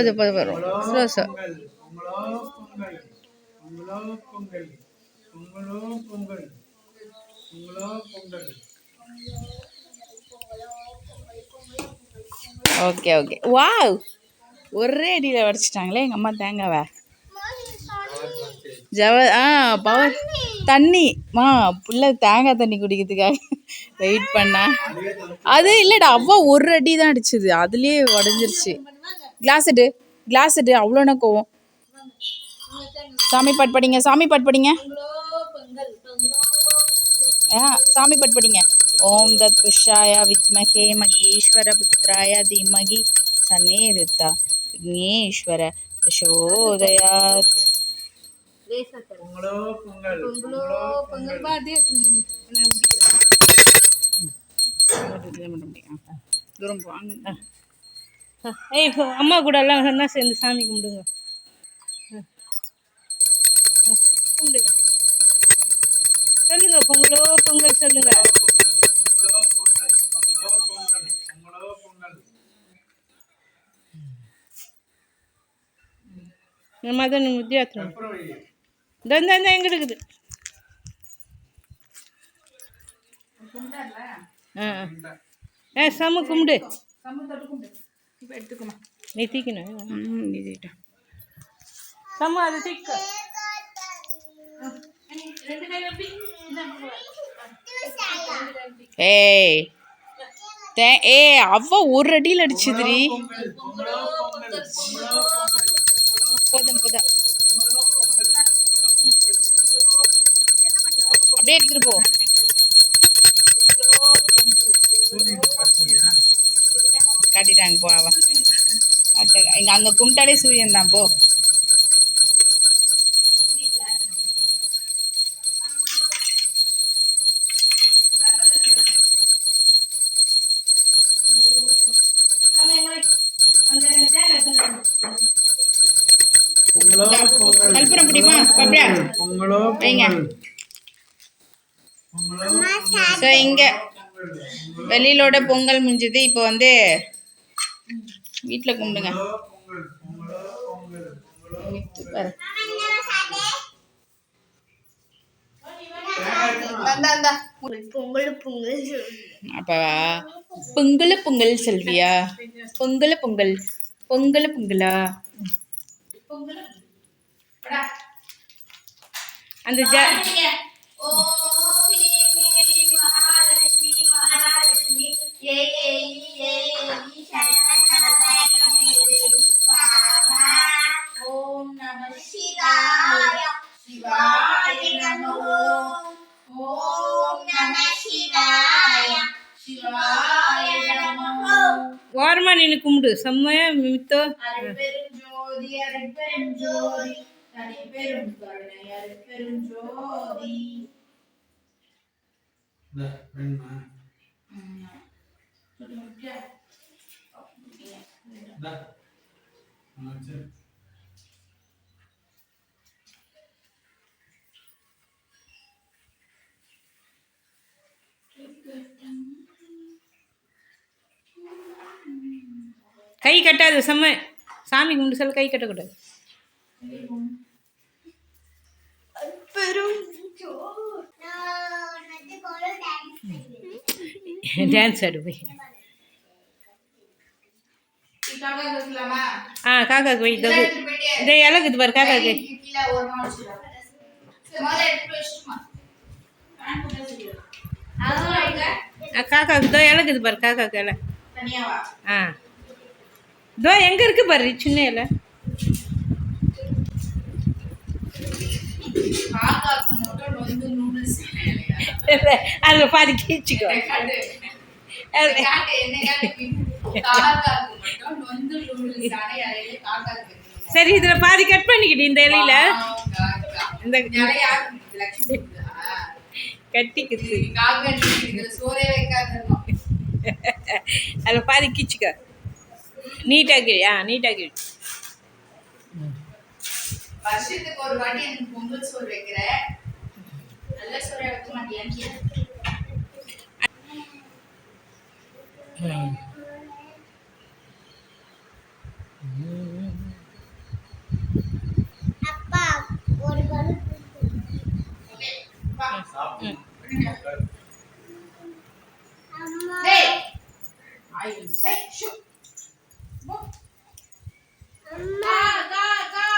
போதும் போதும் வரும் slow slow. Okay okay. Wow, ஒரே அடியில் வடிச்சிட்டாங்களே எங்கள் அம்மா தேங்காவை. பவர் தண்ணி புள்ள தேங்காய் தண்ணி குடிக்கிறதுக்காக வெயிட் பண்ணா. அது இல்லைடா, ஒரு அடி தான் அடிச்சுது, அதுலேயே உடஞ்சிருச்சு. கிளாஸ் எடு அவ்வளோனா கோவம். சாமி பாட்டு படிங்க, சாமி பாட்டு படிங்க, சாமி பாட்டு படிங்க. ஓம் தத் புஷாய வித்மகே மகேஸ்வர புத்ராய தீமகி சன்னேரித்தா விக்னேஸ்வர பிரசோதயாத். தூரம் போவாங்க. அம்மா கூட எல்லாம் என்ன சேர்ந்து சாமி கும்பிடுங்க. கும்பிடுங்க, சொல்லுங்க பொங்கலோ பொங்கல் சொல்லுங்க. மதன் வித்தியாசம் எங்க இருக்குது? சம கும்பிடு, எடுத்துக்கணும். நீ தீக்கணும் சம அது தீக்க. அவ ஒரு அடியில் அடிச்சுதுரி. போதும் போதும், அப்படியே எடுத்துட்டு போ. காட்டிட்டாங்க போ. அவ இங்க அங்க கும்பிட்டாலே சூரியன் தான் போ. கல்புரம் பிடிமா பப்டியா வைங்க. ஸோ இங்கே வெளியிலோட பொங்கல் முடிஞ்சது. இப்போ வந்து வீட்டில் கும்பிடுங்க. அப்போ பொங்கல் பொங்கல் செல்வியா? பொங்கல் பொங்கல் பொங்கல் பொங்கலா? அந்த ஓம் நம சிவாய சிவாய நமோ. ஓம் நம சிவாய சிவாய நமோ. ஓரமா நின்று கும்பிடு, செம்மையா மித்தோ. அருட்பெரும் ஜோதி அருட்பெரும் ஜோதி தனிப்பெரும் கருணை அருட்பெரும் ஜோதி. கை கட்டாது, செம்ம சாமி கும்பிட்டு சொல்ல, கை கட்டக்கூடாது. டான்ஸ் ஆடு போய். காக்காக்கு போய் இந்த இலக்குது பாரு. காக்காக்கு காக்காக்கு தோ இலக்குது பாரு. காக்காக்கு இலை தோ எங்க இருக்கு பாரு, சின்ன இலை. அதுல பாதி கீச்சுக்கோ. சரி, இதுல பாதி கட் பண்ணிக்கிட்டு இந்த இலையில இந்த கட்டிக்கிட்டு அதில் பாதி கீச்சுக்க. நீட்டாக கிழி, நீட்டாக கிழி. வருஷத்துக்கு ஒரு வாட்டி எனக்கு பொங்கல் சோறு வைக்கிற, நல்ல சோறு வைக்க மாட்டியான்னு.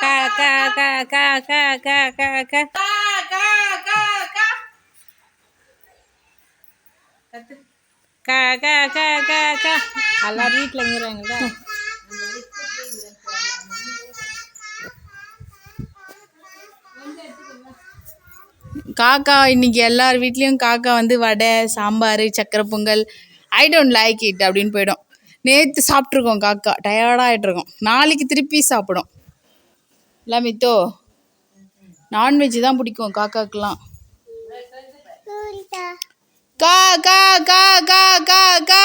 கா கா கா கா கா கா கா கா கா கா கா கா கா எல்லாரும் வீட்டில் இருக்கிறாங்கல்ல. காக்கா இன்னைக்கு எல்லார் வீட்லேயும் காக்கா வந்து வடை சாம்பார் சக்கரை Pongal I don't like it அப்படின்னு போயிடும். நேற்று சாப்பிட்ருக்கோம் காக்கா, டயர்டாக ஆகிட்ருக்கோம். நாளைக்கு திருப்பி சாப்பிடும். இல்லை மித்தோ, நான்வெஜ் தான் பிடிக்கும் காக்காக்கெலாம். கா கா கா கா கா கா